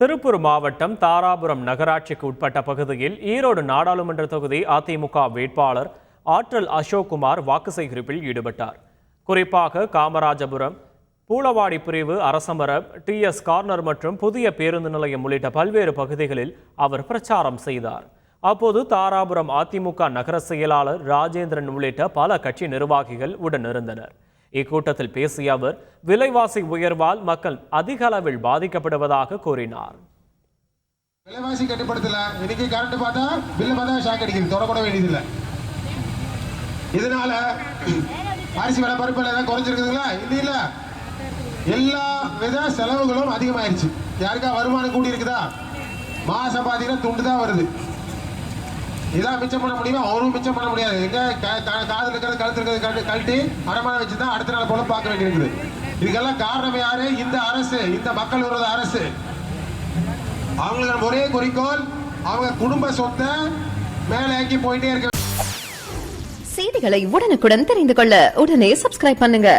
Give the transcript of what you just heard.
திருப்பூர் மாவட்டம் தாராபுரம் நகராட்சிக்கு உட்பட்ட பகுதியில் ஈரோடு நாடாளுமன்ற தொகுதி அதிமுக வேட்பாளர் ஆற்றல் அசோக்குமார் வாக்கு சேகரிப்பில் ஈடுபட்டார். குறிப்பாக காமராஜபுரம், பூளவாடி பிரிவு, அரசமரம், TS கார்னர் மற்றும் புதிய பேருந்து நிலையம் உள்ளிட்ட பல்வேறு பகுதிகளில் அவர் பிரச்சாரம் செய்தார். அப்போது தாராபுரம் அதிமுக நகர செயலாளர் ராஜேந்திரன் உள்ளிட்ட பல கட்சி நிர்வாகிகள் உடனிருந்தனர். இக்கூட்டத்தில் பேசிய அவர் விலைவாசி உயர்வால் மக்கள் அதிக அளவில் பாதிக்கப்படுவதாக கூறினார். விலைவாசி கட்டுப்படுத்தல, இன்னைக்கு கரண்ட் பார்த்தா பில்லு பார்த்தா ஷாக் அடிக்குது, தொடக்கூட வேண்டியதில்லை. இதனால அரிசி விலை, பருப்பு விலை குறைஞ்சிருக்குதுங்களா? இல்ல, எல்லா வித செலவுகளும் அதிகமாயிருச்சு. யாருக்கா வருமானம் கூடி இருக்குதா? மாசம் பாத்தீங்கன்னா துண்டு தான் வருது. இதான் மிச்சம் பண்ண முடியுமா? அவரும் மிச்சம் பண்ண முடியாது. எங்க காதுல இருக்கிறது, கழுத்து இருக்கிறது கழட்டி அடமானம் வச்சுதான் அடுத்த நாள் போல பார்க்க வேண்டியிருக்குது. இதுக்கெல்லாம் காரணம் யாரு? இந்த அரசு, இந்த மக்கள் விரோத அரசு. அவங்களுக்கு ஒரே குறிக்கோள், அவங்க குடும்ப சொத்தை மேலே ஆக்கி போயிட்டே இருக்க. செய்திகளை உடனுக்குடன் தெரிந்து கொள்ள உடனே சப்ஸ்கிரைப் பண்ணுங்க.